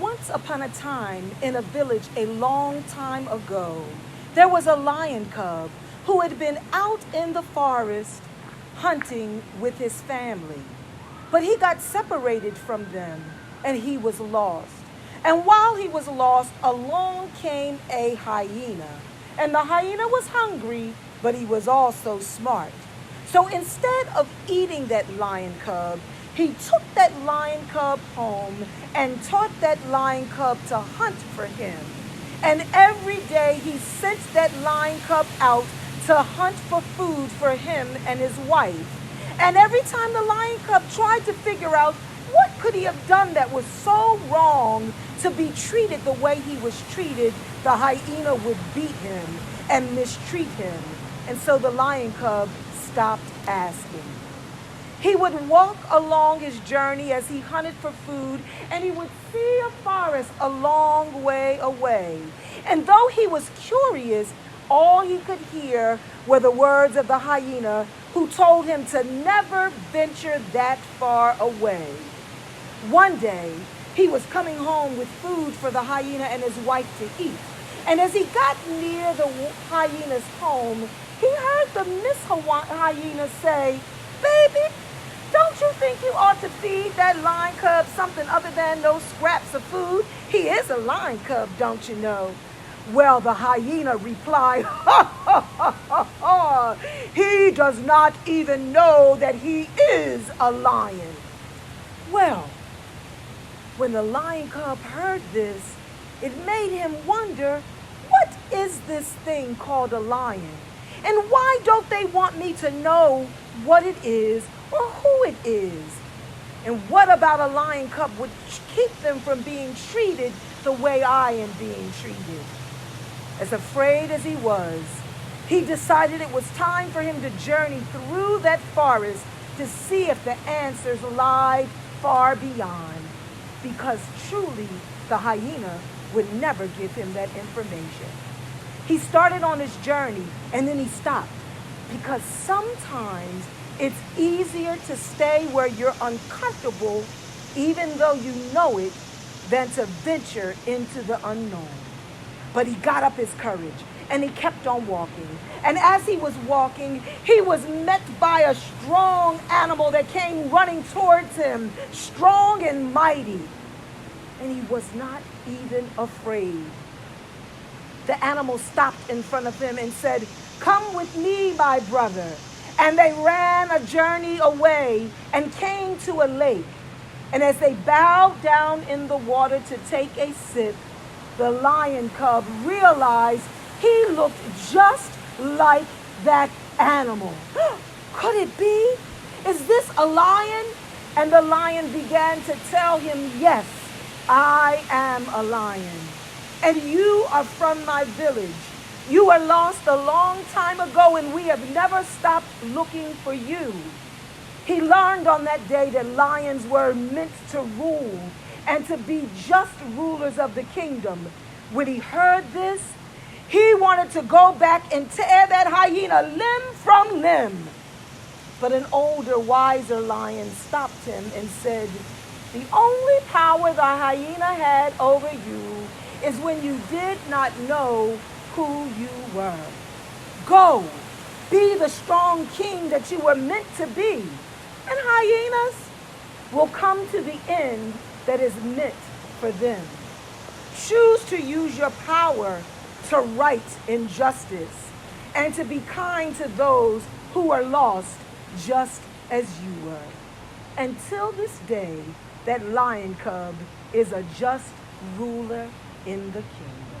Once upon a time, in a village a long time ago, there was a lion cub who had been out in the forest hunting with his family. But he got separated from them and he was lost. And while he was lost, along came a hyena. And the hyena was hungry, but he was also smart. So instead of eating that lion cub, he took that lion cub home and taught that lion cub to hunt for him. And every day he sent that lion cub out to hunt for food for him and his wife. And every time the lion cub tried to figure out what could he have done that was so wrong to be treated the way he was treated, the hyena would beat him and mistreat him. And so the lion cub stopped asking. He would walk along his journey as he hunted for food, and he would see a forest a long way away. And though he was curious, all he could hear were the words of the hyena, who told him to never venture that far away. One day, he was coming home with food for the hyena and his wife to eat. And as he got near the hyena's home, he heard the Miss Hyena say, "Baby, don't you think you ought to feed that lion cub something other than those scraps of food? He is a lion cub, don't you know?" Well, the hyena replied, "Ha, ha, ha, ha, ha. He does not even know that he is a lion." Well, when the lion cub heard this, it made him wonder, what is this thing called a lion? And why don't they want me to know what it is or who it is? And what about a lion cub would keep them from being treated the way I am being treated? As afraid as he was, he decided it was time for him to journey through that forest to see if the answers lied far beyond, because truly the hyena would never give him that information. He started on his journey and then he stopped, because sometimes it's easier to stay where you're uncomfortable, even though you know it, than to venture into the unknown. But he got up his courage and he kept on walking. And as he was walking, he was met by a strong animal that came running towards him, strong and mighty. And he was not even afraid. The animal stopped in front of him and said, "Come with me, my brother." And they ran a journey away and came to a lake. And as they bowed down in the water to take a sip, the lion cub realized he looked just like that animal. Could it be? Is this a lion? And the lion began to tell him, "Yes, I am a lion. And you are from my village. You were lost a long time ago, and we have never stopped looking for you." He learned on that day that lions were meant to rule and to be just rulers of the kingdom. When he heard this, he wanted to go back and tear that hyena limb from limb. But an older, wiser lion stopped him and said, "The only power the hyena had over you is when you did not know who you were. Go, be the strong king that you were meant to be, and hyenas will come to the end that is meant for them. Choose to use your power to right injustice and to be kind to those who are lost just as you were." Until this day, that lion cub is a just ruler in the kingdom.